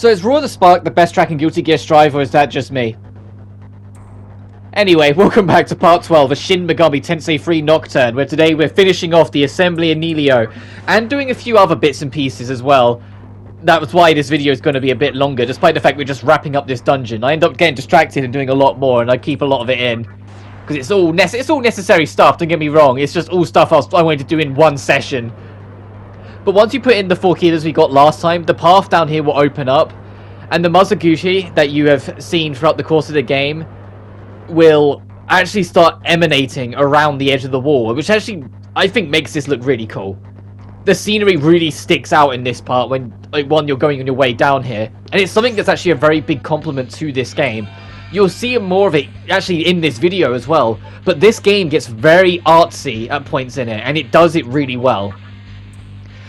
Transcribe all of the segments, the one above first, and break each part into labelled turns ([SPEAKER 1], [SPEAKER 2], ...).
[SPEAKER 1] So is Roar the Spark the best track in Guilty Gear Strive, or is that just me? Anyway, welcome back to part 12 of Shin Megami Tensei 3 Nocturne, where today we're finishing off the Assembly of Nelio, and doing a few other bits and pieces as well. That was why this video is going to be a bit longer, despite the fact we're just wrapping up this dungeon. I end up getting distracted and doing a lot more, and I keep a lot of it in. Because it's all necessary stuff, don't get me wrong, it's just all stuff I wanted to do in one session. But once you put in the 4 killers we got last time, the path down here will open up, and the Masaguchi that you have seen throughout the course of the game will actually start emanating around the edge of the wall, which actually, I think, makes this look really cool. The scenery really sticks out in this part when you're going on your way down here, and it's something that's actually a very big compliment to this game. You'll see more of it actually in this video as well, but this game gets very artsy at points in it, and it does it really well.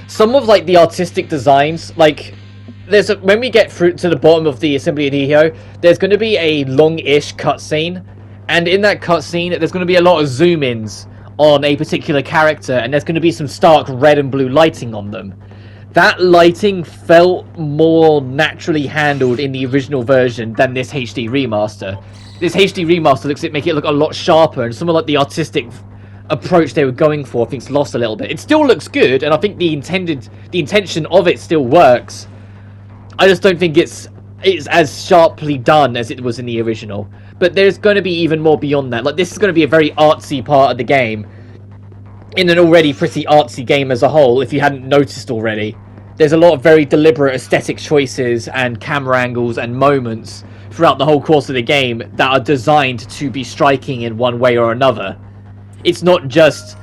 [SPEAKER 1] Some of the artistic designs, when we get through to the bottom of the Assembly of Nihio, there's going to be a long-ish cutscene, and in that cutscene there's going to be a lot of zoom-ins on a particular character, and there's going to be some stark red and blue lighting on them. That lighting felt more naturally handled in the original version than this HD remaster. This HD remaster make it look a lot sharper, and some of the artistic approach they were going for I think's lost a little bit. It still looks good, and I think the intention of it still works. I just don't think it's as sharply done as it was in the original. But there's going to be even more beyond that. This is going to be a very artsy part of the game, in an already pretty artsy game as a whole, if you hadn't noticed already. There's a lot of very deliberate aesthetic choices and camera angles and moments throughout the whole course of the game that are designed to be striking in one way or another. It's not just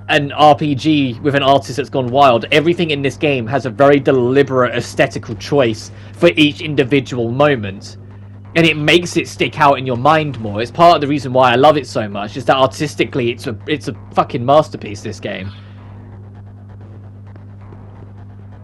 [SPEAKER 1] an RPG with an artist that's gone wild. Everything in this game has a very deliberate aesthetical choice for each individual moment, and it makes it stick out in your mind more. It's part of the reason why I love it so much, is that artistically it's a fucking masterpiece, this game.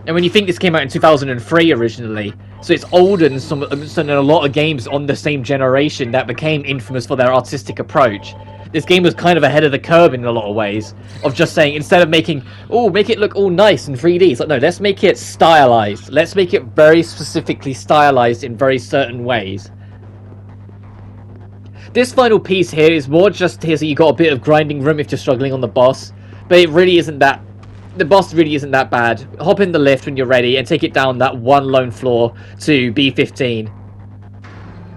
[SPEAKER 1] And when you think this came out in 2003 originally, so it's older than a lot of games on the same generation that became infamous for their artistic approach. This game was kind of ahead of the curve in a lot of ways, of just saying, instead of make it look all nice in 3D, it's like, no, let's make it stylized. Let's make it very specifically stylized in very certain ways. This final piece here is more just here so you got a bit of grinding room if you're struggling on the boss, but it really isn't that. The boss really isn't that bad. Hop in the lift when you're ready and take it down that one lone floor to B15.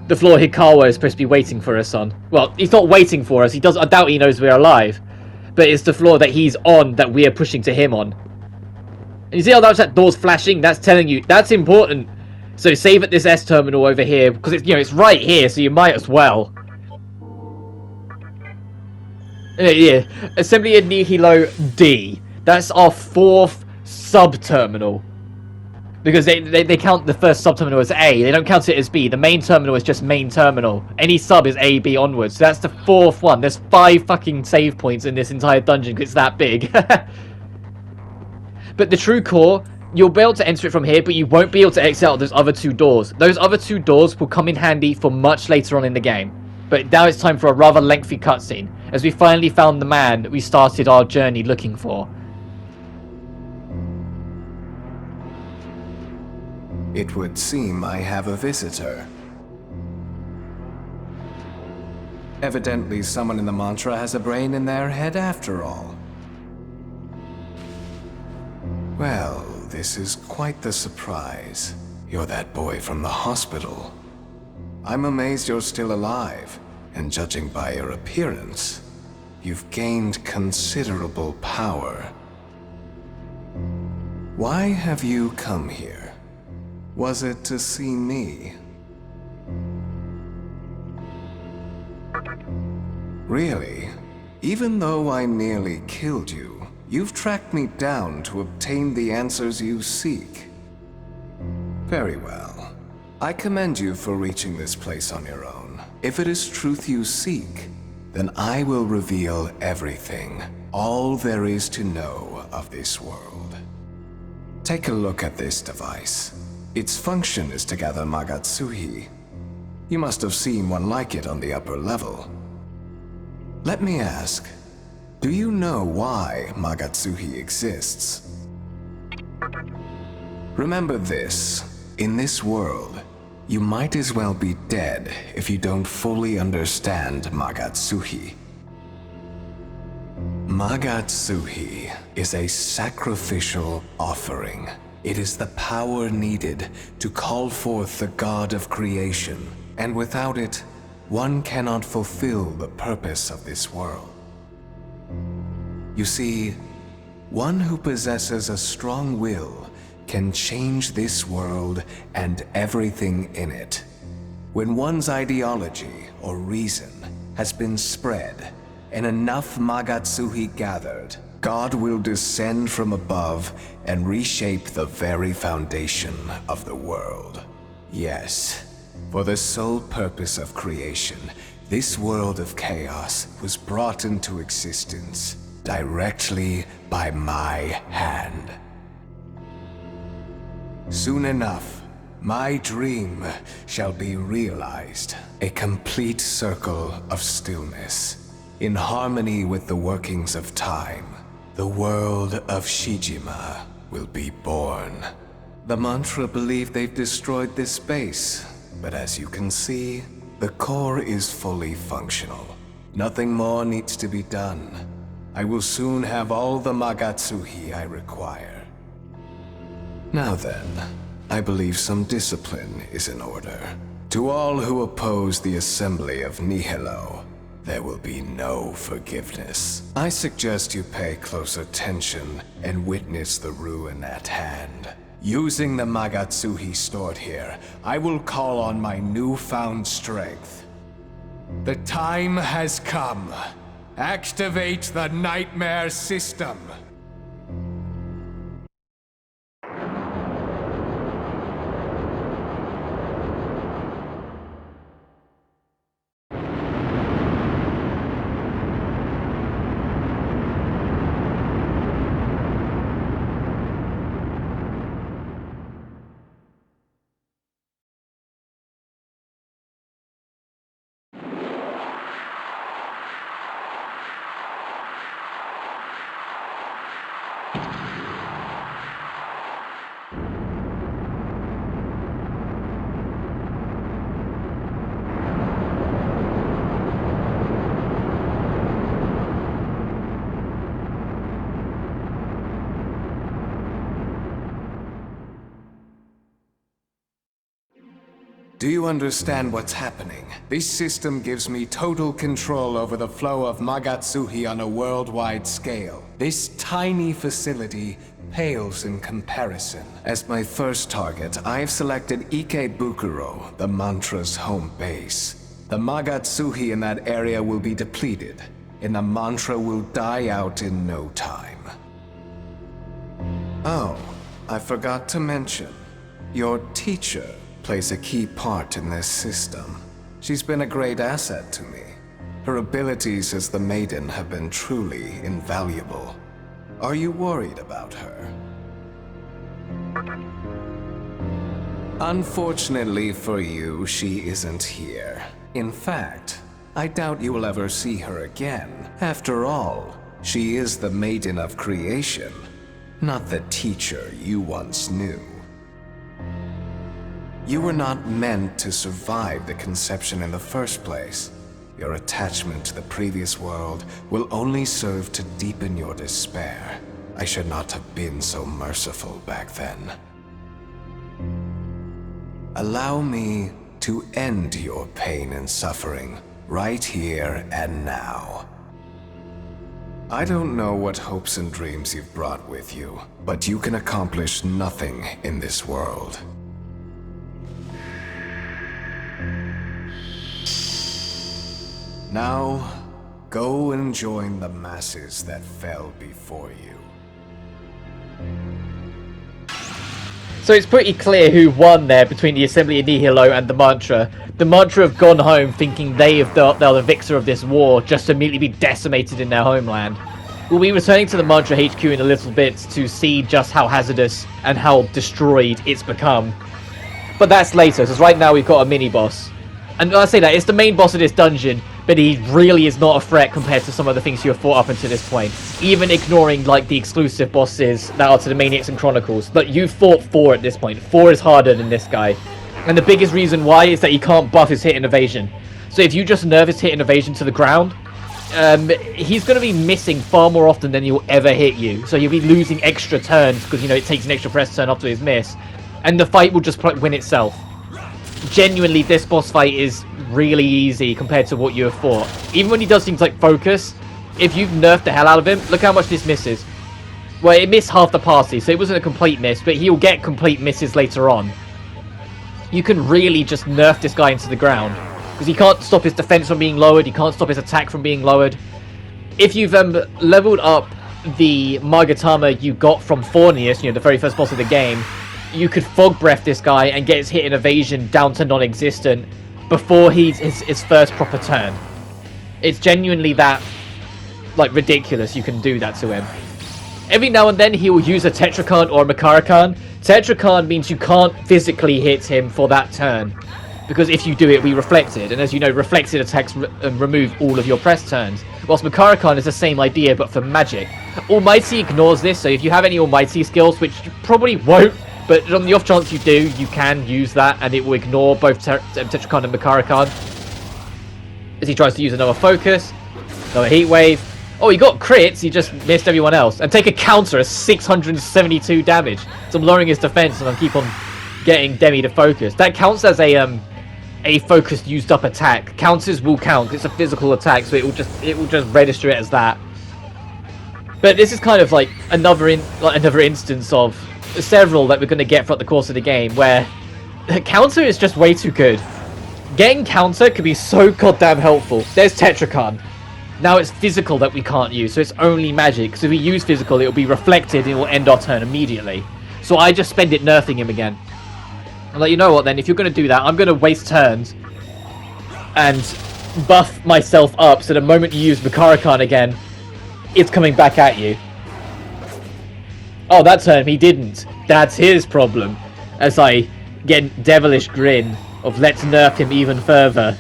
[SPEAKER 1] The floor Hikawa is supposed to be waiting for us on. Well, he's not waiting for us. I doubt he knows we're alive. But it's the floor that he's on that we're pushing to him on. And you see how that door's flashing? That's telling you that's important. So save at this S terminal over here, because it's right here, so you might as well. Yeah, Assembly of Nihilo D. That's our 4th sub-terminal. Because they count the first sub-terminal as A. They don't count it as B. The main terminal is just main terminal. Any sub is A, B onwards. So that's the 4th one. There's 5 fucking save points in this entire dungeon because it's that big. But the true core, you'll be able to enter it from here, but you won't be able to exit out those other 2 doors. Those other 2 doors will come in handy for much later on in the game. But now it's time for a rather lengthy cutscene, as we finally found the man that we started our journey looking for.
[SPEAKER 2] It would seem I have a visitor. Evidently, someone in the mantra has a brain in their head after all. Well, this is quite the surprise. You're that boy from the hospital. I'm amazed you're still alive, and judging by your appearance, you've gained considerable power. Why have you come here? Was it to see me? Really? Even though I nearly killed you, you've tracked me down to obtain the answers you seek. Very well. I commend you for reaching this place on your own. If it is truth you seek, then I will reveal everything, all there is to know of this world. Take a look at this device. Its function is to gather Magatsuhi. You must have seen one like it on the upper level. Let me ask, do you know why Magatsuhi exists? Remember this. In this world, you might as well be dead if you don't fully understand Magatsuhi. Magatsuhi is a sacrificial offering. It is the power needed to call forth the god of creation, and without it, one cannot fulfill the purpose of this world. You see, one who possesses a strong will can change this world and everything in it. When one's ideology or reason has been spread and enough Magatsuhi gathered, God will descend from above and reshape the very foundation of the world. Yes, for the sole purpose of creation, this world of chaos was brought into existence directly by my hand. Soon enough, my dream shall be realized, a complete circle of stillness, in harmony with the workings of time. The world of Shijima will be born. The mantra believe they've destroyed this space, but as you can see, the core is fully functional. Nothing more needs to be done. I will soon have all the Magatsuhi I require. Now then, I believe some discipline is in order. To all who oppose the assembly of Nihilo, there will be no forgiveness. I suggest you pay close attention and witness the ruin at hand. Using the Magatsuhi stored here, I will call on my newfound strength. The time has come. Activate the Nightmare System. Do you understand what's happening? This system gives me total control over the flow of Magatsuhi on a worldwide scale. This tiny facility pales in comparison. As my first target, I've selected Ikebukuro, the mantra's home base. The Magatsuhi in that area will be depleted, and the mantra will die out in no time. Oh, I forgot to mention, your teacher plays a key part in this system. She's been a great asset to me. Her abilities as the Maiden have been truly invaluable. Are you worried about her? Unfortunately for you, she isn't here. In fact, I doubt you will ever see her again. After all, she is the Maiden of Creation, not the teacher you once knew. You were not meant to survive the conception in the first place. Your attachment to the previous world will only serve to deepen your despair. I should not have been so merciful back then. Allow me to end your pain and suffering right here and now. I don't know what hopes and dreams you've brought with you, but you can accomplish nothing in this world. Now, go and join the masses that fell before you.
[SPEAKER 1] So it's pretty clear who won there between the Assembly of Nihilo and the Mantra. The Mantra have gone home thinking they're the victor of this war, just to immediately be decimated in their homeland. We'll be returning to the Mantra HQ in a little bit to see just how hazardous and how destroyed it's become. But that's later, because right now we've got a mini-boss. And I say that, it's the main boss of this dungeon, but he really is not a threat compared to some of the things you have fought up until this point. Even ignoring, like, the exclusive bosses that are to the Maniacs and Chronicles. But you've fought 4 at this point. 4 is harder than this guy. And the biggest reason why is that he can't buff his hit and evasion. So if you just nerf his hit and evasion to the ground, he's going to be missing far more often than he'll ever hit you. So you'll be losing extra turns because, you know, it takes an extra press turn after his miss. And the fight will just win itself. Genuinely, this boss fight is really easy compared to what you have fought. Even when he does things like focus, if you've nerfed the hell out of him, look how much this misses. Well, it missed half the party, so it wasn't a complete miss, but he'll get complete misses later on. You can really just nerf this guy into the ground, because he can't stop his defense from being lowered, he can't stop his attack from being lowered. If you've leveled up the Magatama you got from Fornius, you know, the very first boss of the game, you could fog breath this guy and get his hit and evasion down to non-existent before his first proper turn. It's genuinely that, like, ridiculous you can do that to him. Every now and then he will use a Tetrakan or a Makarakan. Tetrakan means you can't physically hit him for that turn, because if you do it, we reflected, and as you know, reflected attacks remove all of your press turns. Whilst Makarakan is the same idea, but for magic. Almighty ignores this, so if you have any Almighty skills, which you probably won't, but on the off chance you do, you can use that, and it will ignore both Tetrakan and Makarakan. As he tries to use another focus, another heat wave. Oh, he got crits, he just missed everyone else. And take a counter at 672 damage. So I'm lowering his defense, and I keep on getting Demi to focus. That counts as a focused used up attack. Counters will count. It's a physical attack, so it will just register it as that. But this is kind of like another instance of several that we're going to get throughout the course of the game, where counter is just way too good. Getting counter can be so goddamn helpful. There's Tetrakan. Now it's physical that we can't use, so it's only magic. So if we use physical, it'll be reflected and it will end our turn immediately. So I just spend it nerfing him again. I'm like, you know what then, if you're going to do that, I'm going to waste turns and buff myself up so the moment you use Makarakan again, it's coming back at you. Oh, that turn he didn't. That's his problem. As I get devilish grin of let's nerf him even further.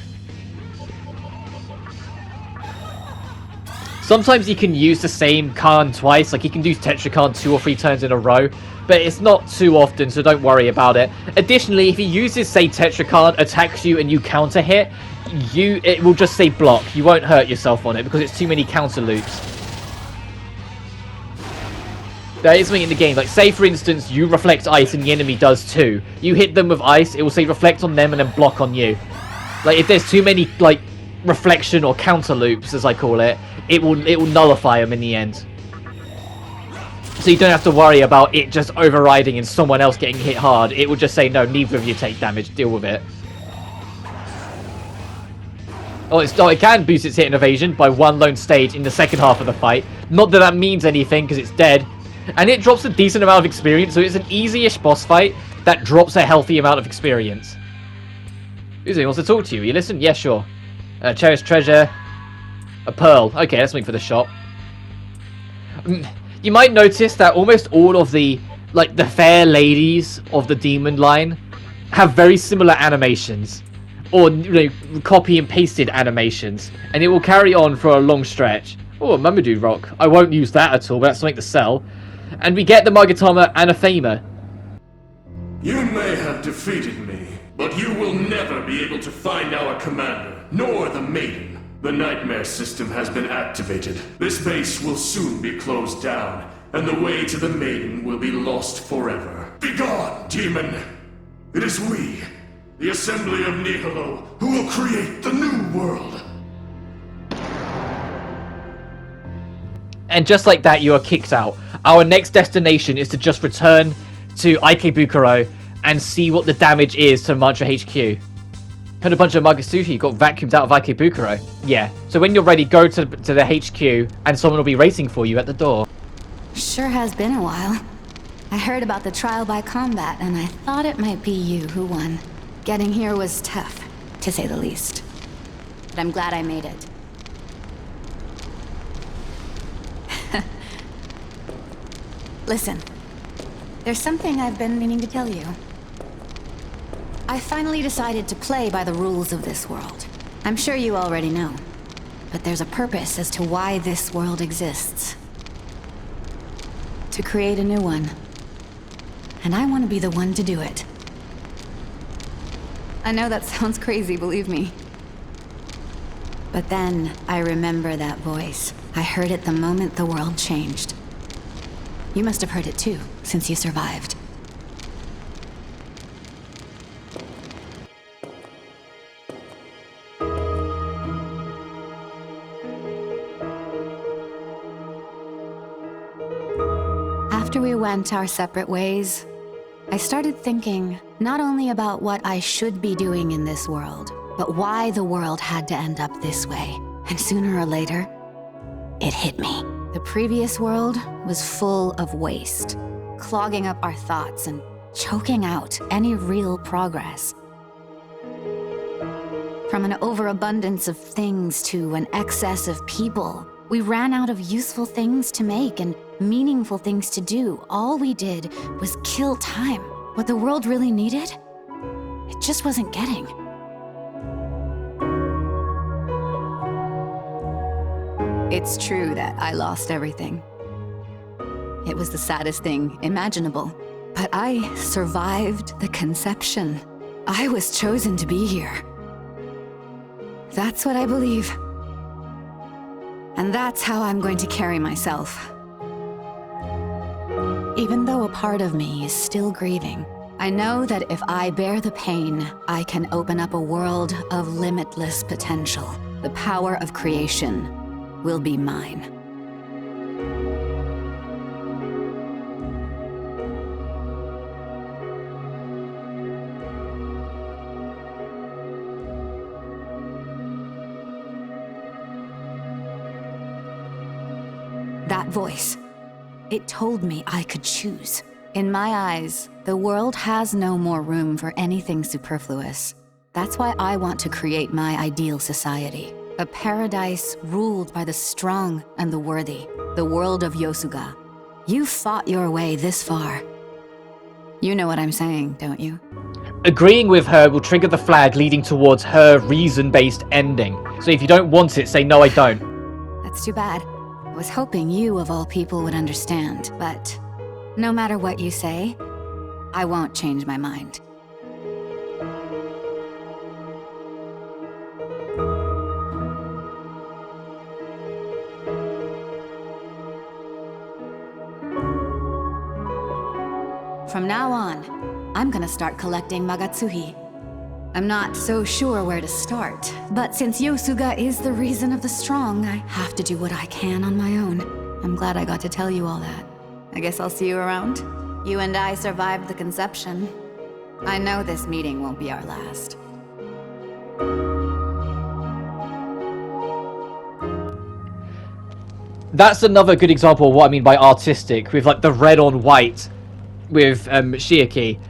[SPEAKER 1] Sometimes he can use the same Khan twice, like he can do Tetrakan 2 or 3 turns in a row, but it's not too often, so don't worry about it. Additionally, if he uses, say, Tetrakan, attacks you and you counter hit, it will just say block. You won't hurt yourself on it because it's too many counter loops. There is something in the game, like say for instance you reflect ice and the enemy does too. You hit them with ice, it will say reflect on them and then block on you. Like if there's too many like reflection or counter loops as I call it, it will nullify them in the end. So you don't have to worry about it just overriding and someone else getting hit hard. It will just say no, neither of you take damage, deal with it. Oh, it can boost its hit and evasion by 1 lone stage in the second half of the fight. Not that that means anything because it's dead. And it drops a decent amount of experience, so it's an easy-ish boss fight that drops a healthy amount of experience. Uzi wants to talk to you. You listen? Yeah, sure. Cherished treasure. A pearl. Okay, that's something for the shop. You might notice that almost all of the fair ladies of the demon line have very similar animations. Or, you know, copy and pasted animations. And it will carry on for a long stretch. Oh, a Mamadou rock. I won't use that at all, but that's something to sell. And we get the Magatama Anathema.
[SPEAKER 3] You may have defeated me, but you will never be able to find our commander, nor the maiden. The nightmare system has been activated. This base will soon be closed down, and the way to the maiden will be lost forever. Begone, demon! It is we, the Assembly of Nihilo, who will create the new world.
[SPEAKER 1] And just like that, you are kicked out. Our next destination is to just return to Ikebukuro and see what the damage is to Mantra HQ. Heard a bunch of Magasushi got vacuumed out of Ikebukuro. Yeah, so when you're ready, go to the HQ and someone will be waiting for you at the door.
[SPEAKER 4] Sure has been a while. I heard about the trial by combat and I thought it might be you who won. Getting here was tough, to say the least. But I'm glad I made it. Listen, there's something I've been meaning to tell you. I finally decided to play by the rules of this world. I'm sure you already know. But there's a purpose as to why this world exists. To create a new one. And I want to be the one to do it. I know that sounds crazy, believe me. But then, I remember that voice. I heard it the moment the world changed. You must have heard it too, since you survived. After we went our separate ways, I started thinking not only about what I should be doing in this world, but why the world had to end up this way. And sooner or later, it hit me. The previous world was full of waste, clogging up our thoughts and choking out any real progress. From an overabundance of things to an excess of people, we ran out of useful things to make and meaningful things to do. All we did was kill time. What the world really needed, it just wasn't getting. It's true that I lost everything. It was the saddest thing imaginable. But I survived the conception. I was chosen to be here. That's what I believe. And that's how I'm going to carry myself. Even though a part of me is still grieving, I know that if I bear the pain, I can open up a world of limitless potential. The power of creation will be mine. That voice, it told me I could choose. In my eyes, the world has no more room for anything superfluous. That's why I want to create my ideal society. A paradise ruled by the strong and the worthy. The world of Yosuga. You fought your way this far. You know what I'm saying, don't you?
[SPEAKER 1] Agreeing with her will trigger the flag leading towards her reason-based ending. So if you don't want it, say no, I don't.
[SPEAKER 4] That's too bad. I was hoping you, of all people, would understand, but no matter what you say, I won't change my mind. From now on, I'm gonna start collecting Magatsuhi. I'm not so sure where to start, but since Yosuga is the reason of the strong, I have to do what I can on my own. I'm glad I got to tell you all that. I guess I'll see you around. You and I survived the conception. I know this meeting won't be our last.
[SPEAKER 1] That's another good example of what I mean by artistic, with like the red on white with Shiaki.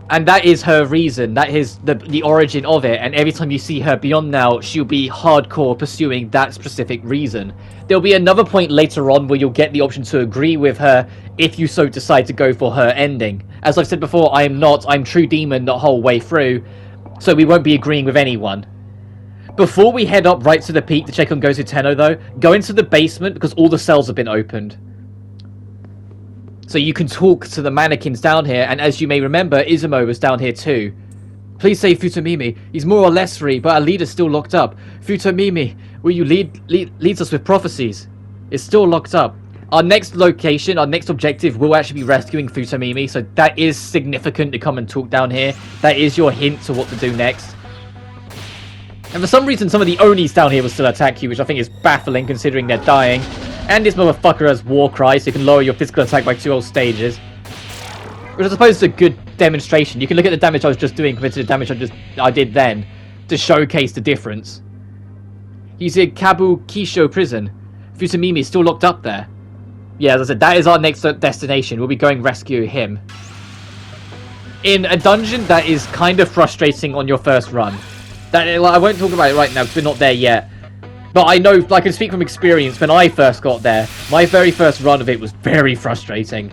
[SPEAKER 1] And that is her reason, that is the origin of it, and every time you see her beyond now, she'll be hardcore pursuing that specific reason. There'll be another point later on where you'll get the option to agree with her if you so decide to go for her ending. As I've said before, I'm true demon the whole way through, so we won't be agreeing with anyone. Before we head up right to the peak to check on Gozu Tenno though, go into the basement because all the cells have been opened. So you can talk to the mannequins down here, and as you may remember, Izumo was down here too. Please save Futomimi. He's more or less free, but our leader's still locked up. Futomimi, will you leads us with prophecies? It's still locked up. Our next location, our next objective will actually be rescuing Futomimi, so that is significant to come and talk down here. That is your hint to what to do next. And for some reason, some of the Onis down here will still attack you, which I think is baffling considering they're dying. And this motherfucker has War Cry, so you can lower your physical attack by 2 whole stages. Which I suppose is a good demonstration. You can look at the damage I was just doing compared to the damage I did then, to showcase the difference. He's in Kabukisho prison. Futomimi is still locked up there. Yeah, as I said, that is our next destination. We'll be going rescue him. In a dungeon that is kind of frustrating on your first run. I won't talk about it right now because we're not there yet. But I know, I can speak from experience, when I first got there, my very first run of it was very frustrating.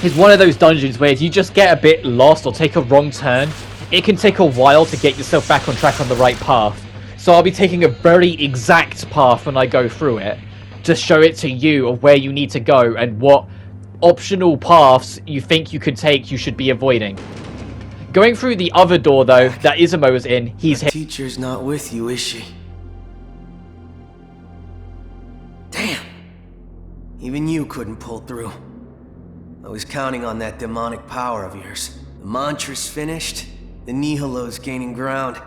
[SPEAKER 1] It's one of those dungeons where if you just get a bit lost or take a wrong turn, it can take a while to get yourself back on track on the right path. So I'll be taking a very exact path when I go through it, to show it to you of where you need to go and what optional paths you think you could take you should be avoiding. Going through the other door though, that Izumo is in, he's
[SPEAKER 5] The teacher's not with you, is she? Damn! Even you couldn't pull through. I was counting on that demonic power of yours. The mantra's finished, the Nihilo's gaining ground,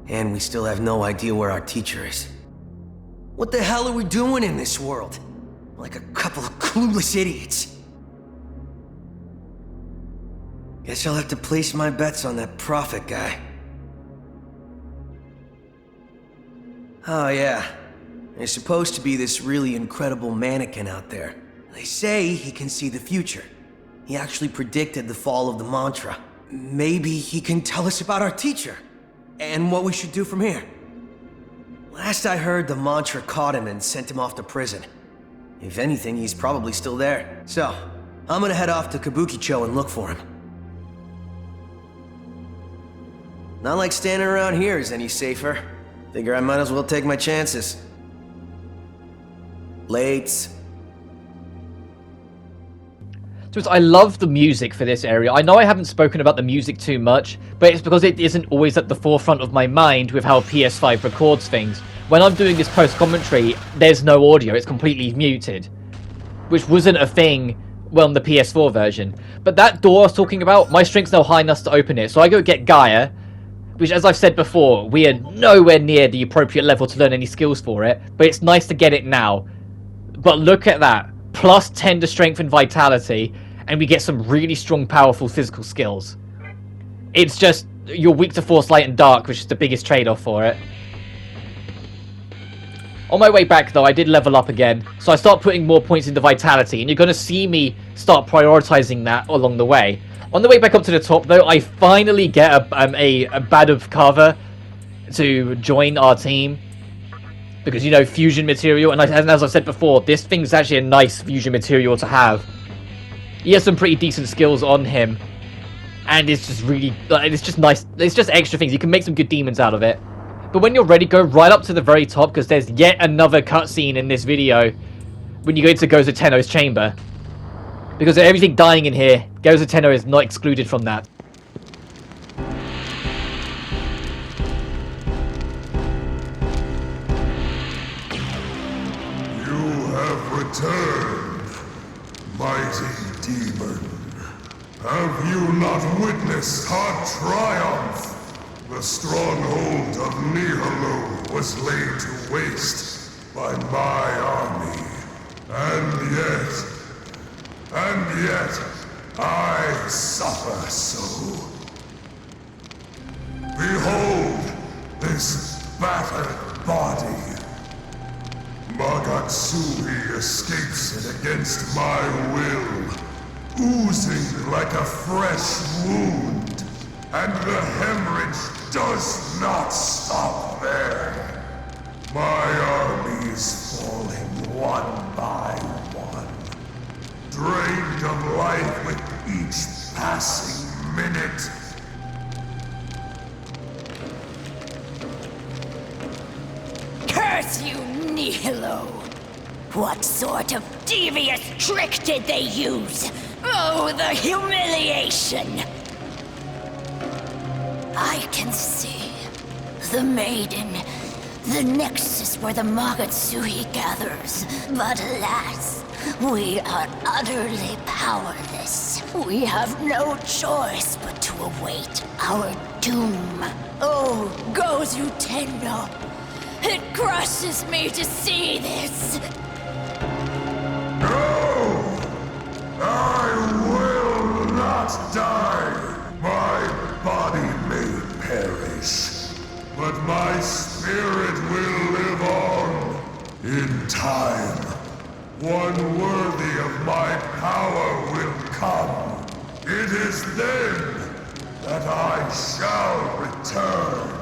[SPEAKER 5] and we still have no idea where our teacher is. What the hell are we doing in this world? Like a couple of clueless idiots. Guess I'll have to place my bets on that prophet guy. Oh yeah, there's supposed to be this really incredible mannequin out there. They say he can see the future. He actually predicted the fall of the mantra. Maybe he can tell us about our teacher, and what we should do from here. Last I heard, the mantra caught him and sent him off to prison. If anything, he's probably still there. So, I'm gonna head off to Kabukicho and look for him. Not like standing around here is any safer. Figure I might as well take my chances. Lates.
[SPEAKER 1] I love the music for this area. I know I haven't spoken about the music too much, but it's because it isn't always at the forefront of my mind with how PS5 records things. When I'm doing this post-commentary, there's no audio, it's completely muted. Which wasn't a thing, well, in the PS4 version. But that door I was talking about, my strength's not high enough to open it, so I go get Gaia, which, as I've said before, we are nowhere near the appropriate level to learn any skills for it, but it's nice to get it now. But look at that. Plus 10 to strength and vitality, and we get some really strong, powerful physical skills. It's just, you're weak to force, light, and dark, which is the biggest trade-off for it. On my way back, though, I did level up again, so I start putting more points into vitality, and you're going to see me start prioritizing that along the way. On the way back up to the top, though, I finally get a bad of cover to join our team. Because, you know, fusion material, and as I said before, this thing's actually a nice fusion material to have. He has some pretty decent skills on him, and it's just really, it's just nice, it's just extra things, you can make some good demons out of it. But when you're ready, go right up to the very top, because there's yet another cutscene in this video, when you go into Gozo Tenno's chamber. Because of everything dying in here, Gozo Tenno is not excluded from that.
[SPEAKER 6] Return, mighty demon. Have you not witnessed our triumph? The stronghold of Nihilo was laid to waste by my army. And yet, I suffer so. Behold this battered body. Magatsui escapes it against my will, oozing like a fresh wound, and the hemorrhage does not stop there. My army is falling one by one, drained of life with each passing minute.
[SPEAKER 7] Curse you, Nihilo! What sort of devious trick did they use? Oh, the humiliation! I can see. The maiden. The nexus where the Magatsui gathers. But alas, we are utterly powerless. We have no choice but to await our doom. Oh, Gozu Tenno. It crushes me to see this!
[SPEAKER 6] No! I will not die! My body may perish, but my spirit will live on. In time, one worthy of my power will come. It is then that I shall return.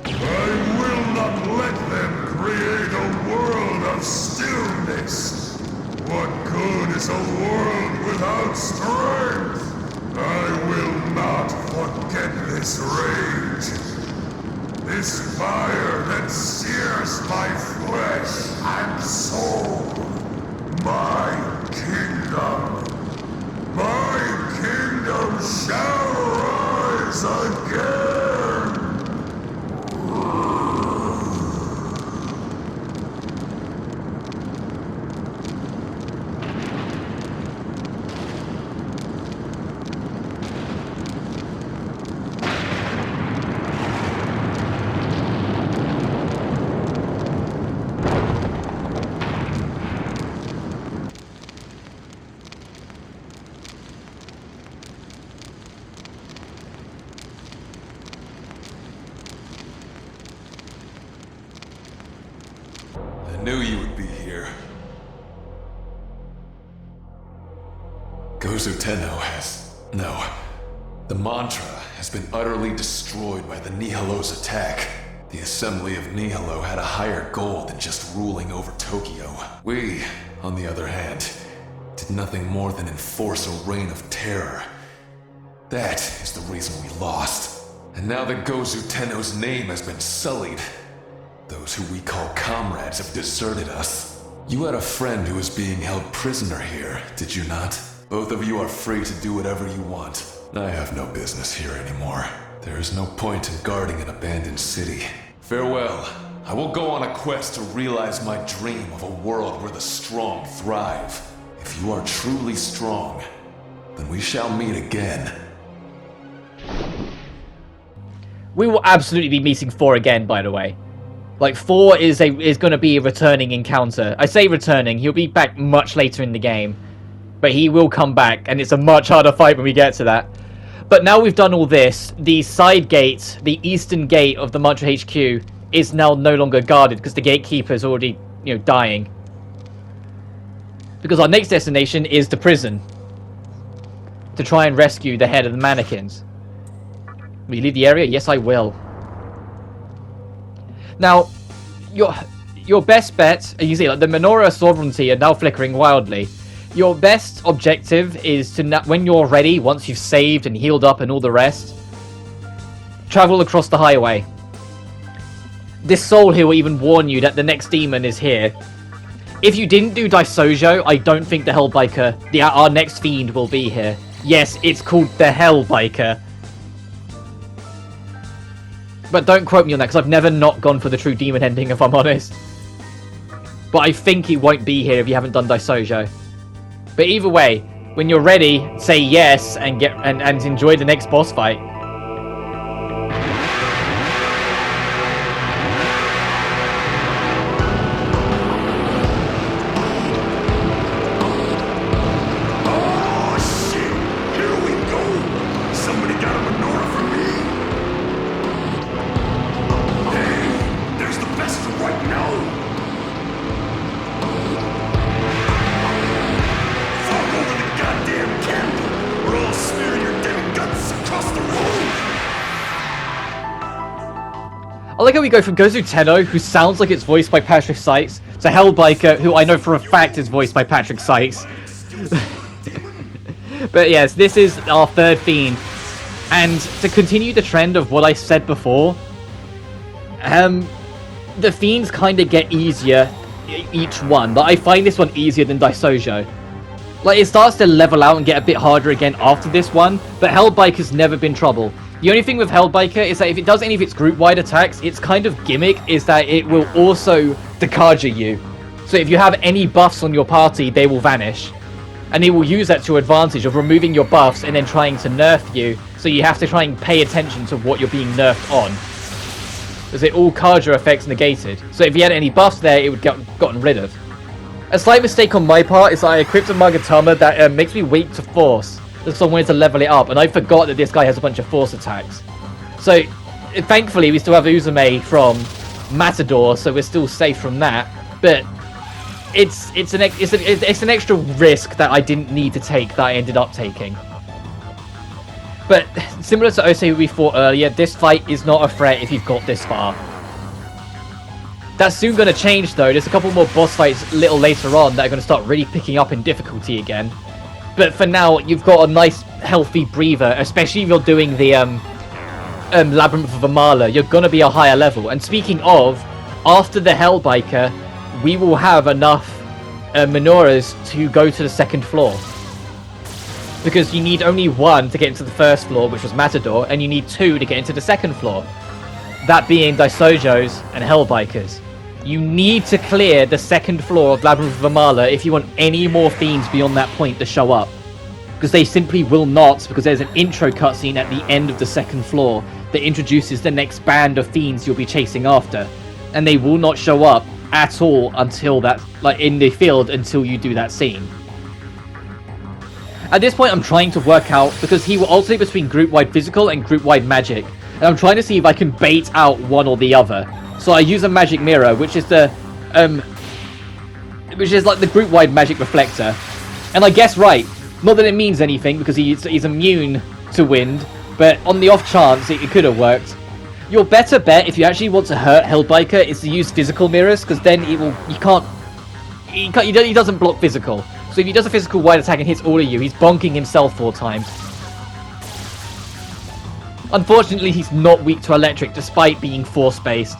[SPEAKER 6] I will not let them create a world of stillness. What good is a world without strength? I will not forget this rage. This fire that sears my flesh and soul. My kingdom. My kingdom shall rise again.
[SPEAKER 3] I knew you would be here. Gozu Tenno has... No. The mantra has been utterly destroyed by the Nihilo's attack. The Assembly of Nihilo had a higher goal than just ruling over Tokyo. We, on the other hand, did nothing more than enforce a reign of terror. That is the reason we lost. And now that Gozu Tenno's name has been sullied, those who we call comrades have deserted us. You had a friend who was being held prisoner here, did you not? Both of you are free to do whatever you want. I have no business here anymore. There is no point in guarding an abandoned city. Farewell. I will go on a quest to realize my dream of a world where the strong thrive. If you are truly strong, then we shall meet again.
[SPEAKER 1] We will absolutely be meeting 4 again, by the way. Like, 4 is going to be a returning encounter. I say returning, he'll be back much later in the game. But he will come back, and it's a much harder fight when we get to that. But now we've done all this, the side gate, the eastern gate of the Mantra HQ, is now no longer guarded, because the gatekeeper is already, dying. Because our next destination is the prison. To try and rescue the head of the mannequins. Will you leave the area? Yes, I will. Now, your best bet, you see, like the menorah sovereignty are now flickering wildly. Your best objective is to, when you're ready, once you've saved and healed up and all the rest, travel across the highway. This soul here will even warn you that the next demon is here. If you didn't do Daisojo, I don't think the Hellbiker, our next fiend, will be here. Yes, it's called the Hellbiker. But don't quote me on that, because I've never not gone for the true demon ending, if I'm honest. But I think he won't be here if you haven't done Daisojo. But either way, when you're ready, say yes and enjoy the next boss fight.
[SPEAKER 6] Oh shit! Here we go! Somebody got a menorah for me? Hey, there's the best right now! Fuck over the goddamn candle, or I'll smear your damn guts across the road!
[SPEAKER 1] I like how we go from Gozu Tenno, who sounds like it's voiced by Patrick Sykes, to Hellbiker, who I know for a fact is voiced by Patrick Sykes. But yes, this is our third fiend. And to continue the trend of what I said before, the fiends kind of get easier each one, but I find this one easier than Daisojo. Like, it starts to level out and get a bit harder again after this one, but Hellbiker's never been trouble. The only thing with Hellbiker is that if it does any of its group-wide attacks, its kind of gimmick is that it will also Dakaja you. So if you have any buffs on your party, they will vanish. And it will use that to your advantage of removing your buffs and then trying to nerf you, so you have to try and pay attention to what you're being nerfed on. Because it all Kaja effects negated. So if you had any buffs there, it would get gotten rid of. A slight mistake on my part is that I equipped a Magatama that makes me weak to force. Because I wanted to level it up, and I forgot that this guy has a bunch of force attacks. So, thankfully, we still have Uzume from Matador, so we're still safe from that. But it's an extra risk that I didn't need to take that I ended up taking. But similar to Ose we fought earlier, this fight is not a threat if you've got this far. That's soon going to change though. There's a couple more boss fights a little later on that are going to start really picking up in difficulty again. But for now, you've got a nice, healthy breather, especially if you're doing the Labyrinth of Amala. You're going to be a higher level. And speaking of, after the Hellbiker, we will have enough menorahs to go to the second floor. Because you need only one to get into the first floor, which was Matador, and you need two to get into the second floor. That being Daisojos and Hellbikers. You need to clear the second floor of Labyrinth of Amala if you want any more fiends beyond that point to show up. Because they simply will not, because there's an intro cutscene at the end of the second floor that introduces the next band of fiends you'll be chasing after. And they will not show up at all until that, like in the field, until you do that scene. At this point I'm trying to work out, because he will alternate between group-wide physical and group-wide magic. And I'm trying to see if I can bait out one or the other. So I use a magic mirror, which is the like the group-wide magic reflector. And I guess right. Not that it means anything, because he's immune to wind, but on the off chance it could have worked. Your better bet, if you actually want to hurt Hellbiker, is to use physical mirrors, because then he doesn't block physical. So if he does a physical wide attack and hits all of you, he's bonking himself 4 times. Unfortunately, he's not weak to electric, despite being force-based.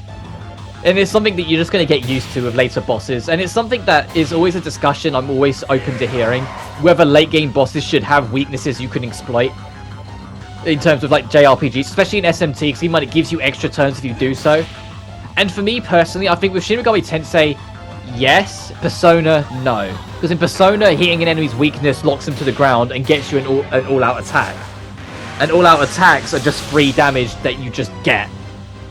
[SPEAKER 1] And it's something that you're just going to get used to with later bosses. And it's something that is always a discussion I'm always open to hearing. Whether late game bosses should have weaknesses you can exploit. In terms of like JRPGs, especially in SMT, because it gives you extra turns if you do so. And for me personally, I think with Shin Megami Tensei, yes. Persona, no. Because in Persona, hitting an enemy's weakness locks them to the ground and gets you an all-out attack. And all-out attacks are just free damage that you just get.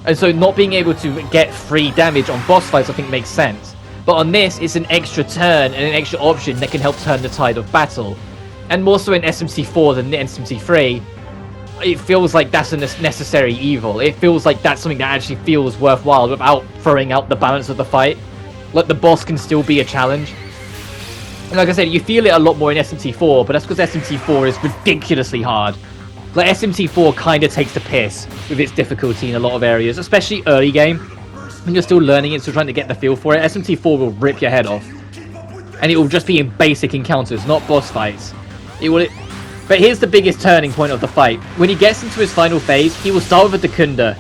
[SPEAKER 1] And so not being able to get free damage on boss fights I think makes sense. But on this, it's an extra turn and an extra option that can help turn the tide of battle. And more so in SMT4 than in SMT3, it feels like that's a necessary evil. It feels like that's something that actually feels worthwhile without throwing out the balance of the fight. Like the boss can still be a challenge. And like I said, you feel it a lot more in SMT4, but that's because SMT4 is ridiculously hard. Like, SMT4 kind of takes the piss with its difficulty in a lot of areas, especially early game. When you're still learning it, still trying to get the feel for it, SMT4 will rip your head off. And it will just be in basic encounters, not boss fights. But here's the biggest turning point of the fight. When he gets into his final phase, he will start with a Dekunda.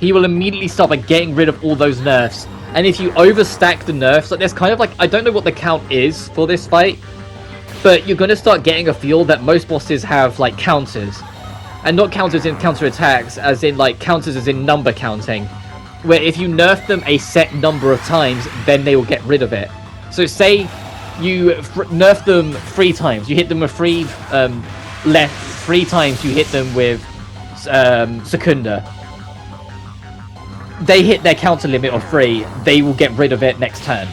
[SPEAKER 1] He will immediately start by getting rid of all those nerfs. And if you overstack the nerfs, like there's kind of like, I don't know what the count is for this fight, but you're going to start getting a feel that most bosses have like counters. And not counters in counter attacks, as in like counters as in number counting. Where if you nerf them a set number of times, then they will get rid of it. So say you nerf them 3 times. You hit them with 3 left, 3 times you hit them with Secunda. They hit their counter limit of 3, they will get rid of it next turn.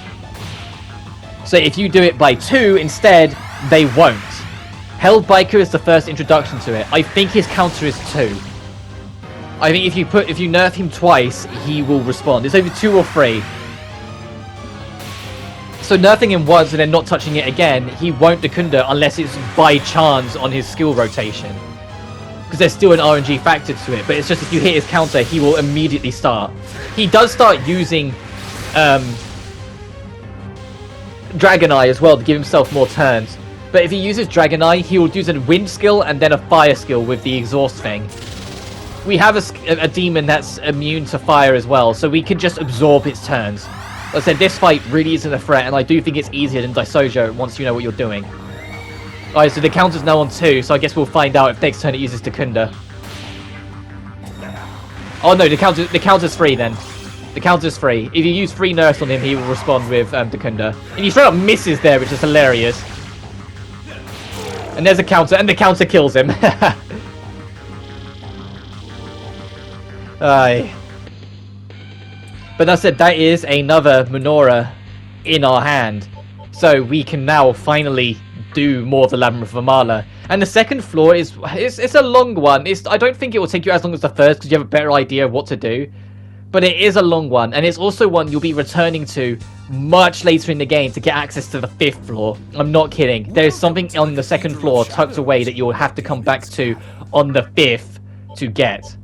[SPEAKER 1] So if you do it by 2 instead, they won't. Hellbiker is the first introduction to it. I think his counter is 2. I think if you nerf him twice, he will respond. It's either 2 or 3. So nerfing him once and then not touching it again, he won't Dekunda unless it's by chance on his skill rotation. Because there's still an RNG factor to it, but it's just if you hit his counter, he will immediately start. He does start using Dragon Eye as well to give himself more turns. But if he uses Dragon Eye, he will use a wind skill and then a fire skill with the exhaust thing. We have a demon that's immune to fire as well, so we can just absorb its turns. Like I said, this fight really isn't a threat, and I do think it's easier than Daisojo once you know what you're doing. Alright, so the counter's now on 2, so I guess we'll find out if next turn it uses Dekunda. Oh no, the counter's free then. The counter's free. If you use 3 nerfs on him, he will respond with Dekunda. And he straight up misses there, which is hilarious. And there's a counter, and the counter kills him. Aye. But that said, that is another menorah in our hand. So we can now finally do more of the Labyrinth of Amala. And the second floor is it's a long one. I don't think it will take you as long as the first because you have a better idea of what to do. But it is a long one, and it's also one you'll be returning to much later in the game to get access to the 5th floor. I'm not kidding. There's something on the 2nd floor tucked away that you'll have to come back to on the 5th to get.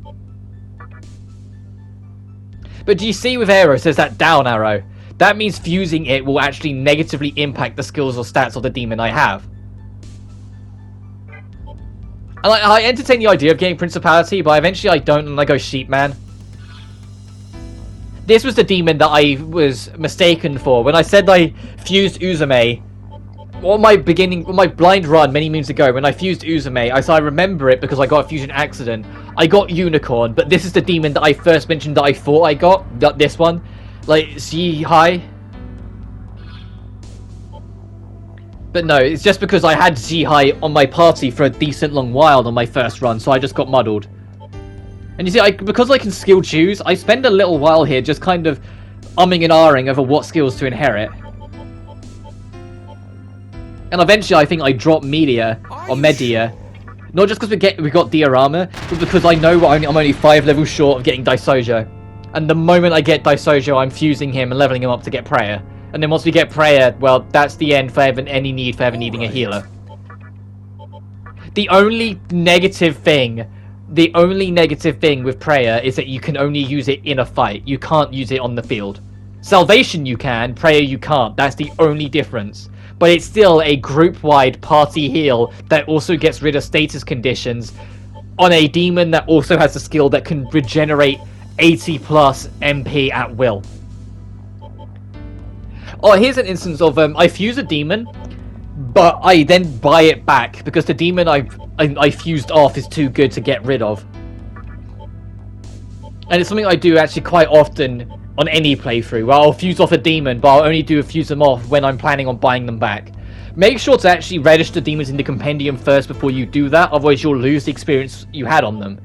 [SPEAKER 1] But do you see with arrows, there's that down arrow. That means fusing it will actually negatively impact the skills or stats of the demon I have. And I entertain the idea of getting Principality, but eventually I don't, and I go Sheep Man. This was the demon that I was mistaken for. When I said I fused Uzume, on my blind run many moons ago, when I fused Uzume, I remember it because I got a fusion accident. I got Unicorn, but this is the demon that I first mentioned that I thought I got. This one. Like, Z High. But no, it's just because I had Z High on my party for a decent long while on my first run, so I just got muddled. And you see, because I can skill choose, I spend a little while here just kind of umming and ahhing over what skills to inherit. And eventually I think I drop Media, or Media. Not just because we got Diorama, but because I know I'm only 5 levels short of getting Daisojo. And the moment I get Daisojo, I'm fusing him and leveling him up to get Prayer. And then once we get Prayer, well, that's the end for any need for ever needing a healer. The only negative thing with Prayer is that you can only use it in a fight. You can't use it on the field. Salvation you can, Prayer you can't. That's the only difference. But it's still a group-wide party heal that also gets rid of status conditions on a demon that also has a skill that can regenerate 80 plus MP at will. Oh, here's an instance of I fuse a demon, but I then buy it back because the demon I fused off is too good to get rid of. And it's something I do actually quite often on any playthrough, where I'll fuse off a demon, but I'll only fuse them off when I'm planning on buying them back. Make sure to actually register demons in the compendium first before you do that, otherwise you'll lose the experience you had on them.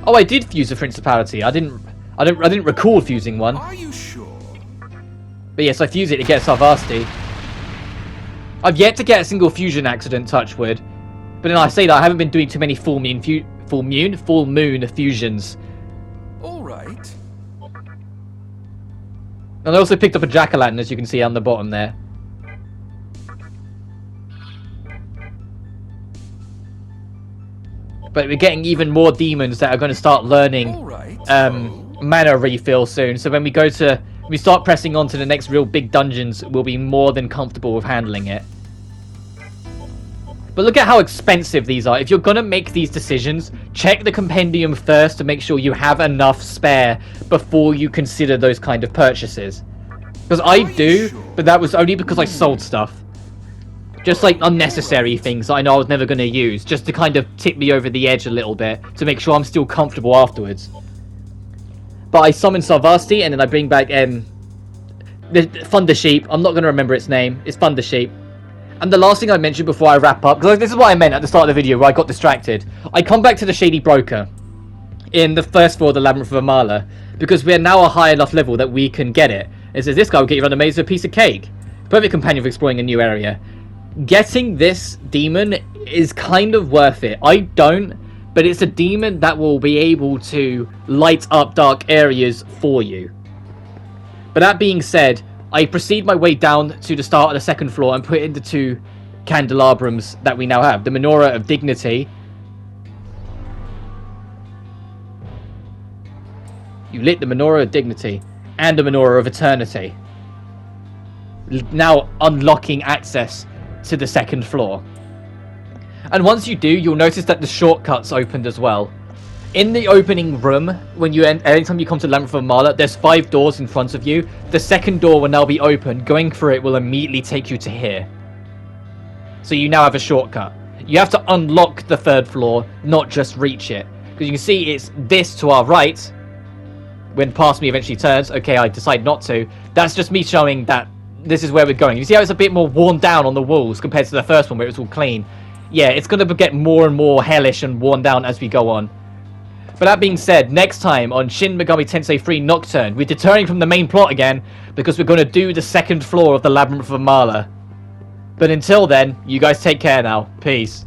[SPEAKER 1] Oh, I did fuse a Principality. I didn't recall fusing one.
[SPEAKER 6] Are you sure?
[SPEAKER 1] But yes, I fuse it to get Sarvasti. I've yet to get a single fusion accident, touchwood. But then I say that I haven't been doing too many full moon fusions.
[SPEAKER 6] Alright.
[SPEAKER 1] And I also picked up a Jack-o'-lantern, as you can see on the bottom there. But we're getting even more demons that are going to start learning mana refill soon. So when we start pressing on to the next real big dungeons, we'll be more than comfortable with handling it. But look at how expensive these are. If you're going to make these decisions, check the compendium first to make sure you have enough spare before you consider those kind of purchases. Because I do, but that was only because I sold stuff. Just like unnecessary things that I know I was never going to use, just to kind of tip me over the edge a little bit, to make sure I'm still comfortable afterwards. But I summon Sarvasti, and then I bring back the Thunder Sheep. I'm not going to remember its name. It's Thunder Sheep. And the last thing I mentioned before I wrap up, because this is what I meant at the start of the video where I got distracted. I come back to the Shady Broker in the first floor of the Labyrinth of Amala, because we're now a high enough level that we can get it. It says this guy will get you around the maze with a piece of cake. Perfect companion for exploring a new area. Getting this demon is kind of worth it. I don't, but it's a demon that will be able to light up dark areas for you. But that being said, I proceed my way down to the start of the second floor and put in the 2 candelabrums that we now have. The Menorah of Dignity. You lit the Menorah of Dignity and the Menorah of Eternity. Now unlocking access to the second floor. And once you do, you'll notice that the shortcuts opened as well. In the opening room, anytime you come to Labyrinth of Amala, there's 5 doors in front of you. The second door will now be open. Going through it will immediately take you to here. So you now have a shortcut. You have to unlock the 3rd floor, not just reach it. Because you can see it's this to our right. When past me eventually turns, okay, I decide not to. That's just me showing that this is where we're going. You see how it's a bit more worn down on the walls compared to the first one where it was all clean. Yeah, it's going to get more and more hellish and worn down as we go on. But that being said, next time on Shin Megami Tensei 3 Nocturne, we're deterring from the main plot again because we're going to do the 2nd floor of the Labyrinth of Amala. But until then, you guys take care now. Peace.